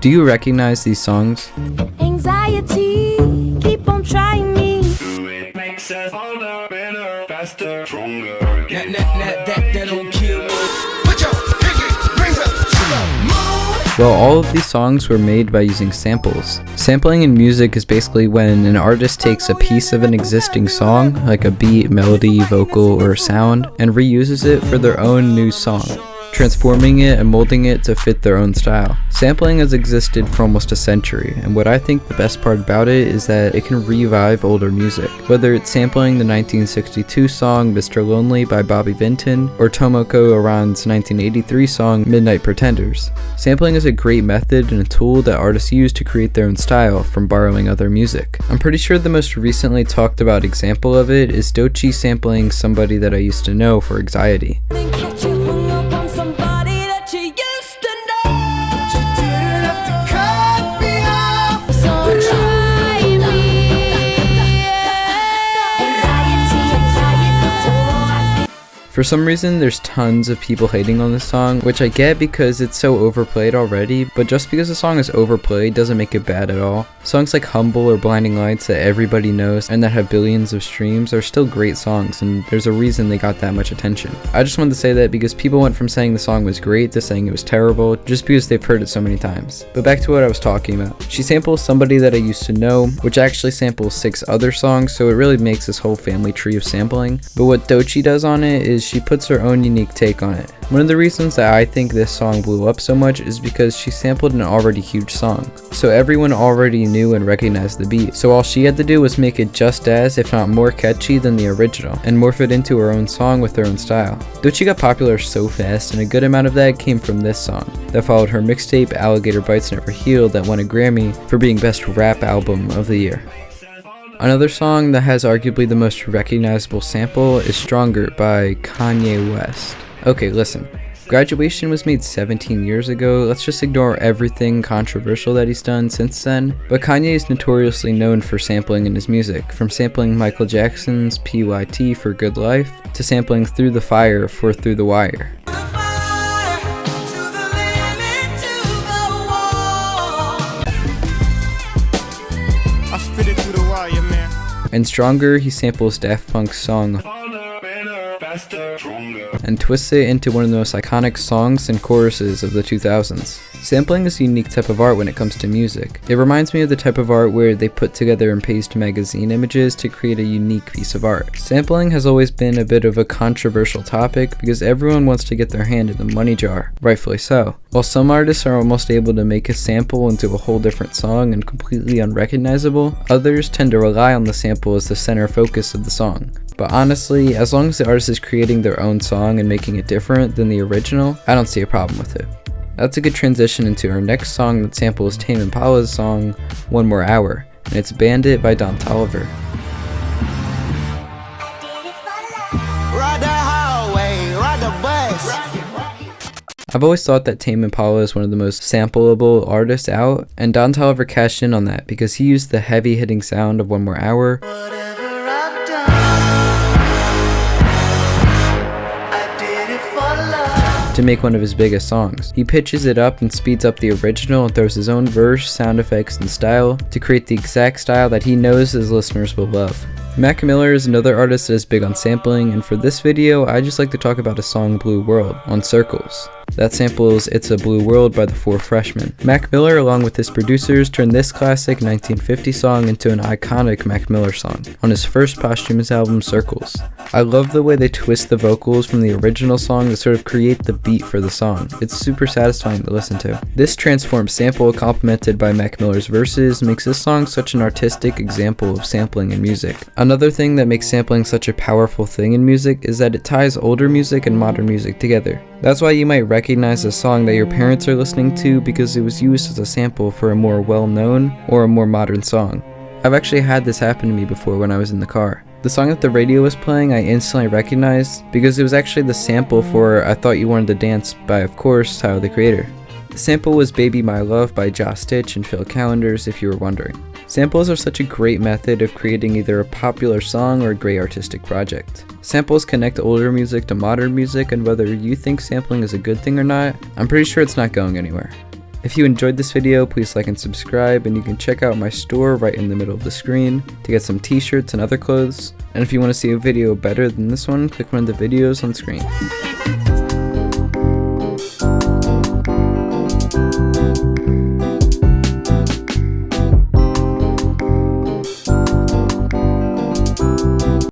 Do you recognize these songs? Anxiety, keep on trying me. Do it makes us older, better, faster, stronger. That don't kill me. Put your pinky rings up to the moon. Well, all of these songs were made by using samples. Sampling in music is basically when an artist takes a piece of an existing song, like a beat, melody, vocal, or sound, and reuses it for their own new song, transforming it and molding it to fit their own style. Sampling has existed for almost a century, and what I think the best part about it is that it can revive older music. Whether it's sampling the 1962 song Mr. Lonely by Bobby Vinton, or Tomoko Aran's 1983 song Midnight Pretenders. Sampling is a great method and a tool that artists use to create their own style from borrowing other music. I'm pretty sure the most recently talked about example of it is Doechii sampling Somebody That I Used to Know for Anxiety. For some reason, there's tons of people hating on this song, which I get because it's so overplayed already, but just because a song is overplayed doesn't make it bad at all. Songs like Humble or Blinding Lights that everybody knows and that have billions of streams are still great songs, and there's a reason they got that much attention. I just wanted to say that because people went from saying the song was great to saying it was terrible, just because they've heard it so many times. But back to what I was talking about. She samples Somebody That I Used to Know, which actually samples 6 other songs, so it really makes this whole family tree of sampling. But what Doechii does on it is she puts her own unique take on it. One of the reasons that I think this song blew up so much is because she sampled an already huge song, so everyone already knew and recognized the beat. So all she had to do was make it just as, if not more catchy than the original, and morph it into her own song with her own style. Doechii got popular so fast, and a good amount of that came from this song, that followed her mixtape Alligator Bites Never Heal that won a Grammy for being Best Rap Album of the Year. Another song that has arguably the most recognizable sample is Stronger by Kanye West. Okay, listen. Graduation was made 17 years ago. Let's just ignore everything controversial that he's done since then. But Kanye is notoriously known for sampling in his music, from sampling Michael Jackson's PYT for Good Life to sampling Through the Fire for Through the Wire. In Stronger, he samples Daft Punk's song and twists it into one of the most iconic songs and choruses of the 2000s. Sampling is a unique type of art when it comes to music. It reminds me of the type of art where they put together and paste magazine images to create a unique piece of art. Sampling has always been a bit of a controversial topic because everyone wants to get their hand in the money jar, rightfully so. While some artists are almost able to make a sample into a whole different song and completely unrecognizable, others tend to rely on the sample as the center focus of the song. But honestly, as long as the artist is creating their own song and making it different than the original, I don't see a problem with it. That's a good transition into our next song that samples Tame Impala's song, One More Hour, and it's Bandit by Don Toliver. I've always thought that Tame Impala is one of the most sampleable artists out, and Don Toliver cashed in on that because he used the heavy hitting sound of One More Hour to make one of his biggest songs. He pitches it up and speeds up the original and throws his own verse, sound effects, and style to create the exact style that he knows his listeners will love. Mac Miller is another artist that is big on sampling, and for this video, I just like to talk about his song Blue World on Circles. That samples It's a Blue World by the Four Freshmen. Mac Miller, along with his producers, turned this classic 1950 song into an iconic Mac Miller song on his first posthumous album, Circles. I love the way they twist the vocals from the original song to sort of create the beat for the song. It's super satisfying to listen to. This transformed sample, complemented by Mac Miller's verses, makes this song such an artistic example of sampling in music. Another thing that makes sampling such a powerful thing in music is that it ties older music and modern music together. That's why you might recognize a song that your parents are listening to because it was used as a sample for a more well-known or a more modern song. I've actually had this happen to me before when I was in the car. The song that the radio was playing I instantly recognized because it was actually the sample for I Thought You Wanted to Dance by, of course, Tyler the Creator. The sample was Baby My Love by Josh Stitch and Phil Calendars, if you were wondering. Samples are such a great method of creating either a popular song or a great artistic project. Samples connect older music to modern music, and whether you think sampling is a good thing or not, I'm pretty sure it's not going anywhere. If you enjoyed this video, please like and subscribe, and you can check out my store right in the middle of the screen to get some t-shirts and other clothes. And if you want to see a video better than this one, click one of the videos on screen.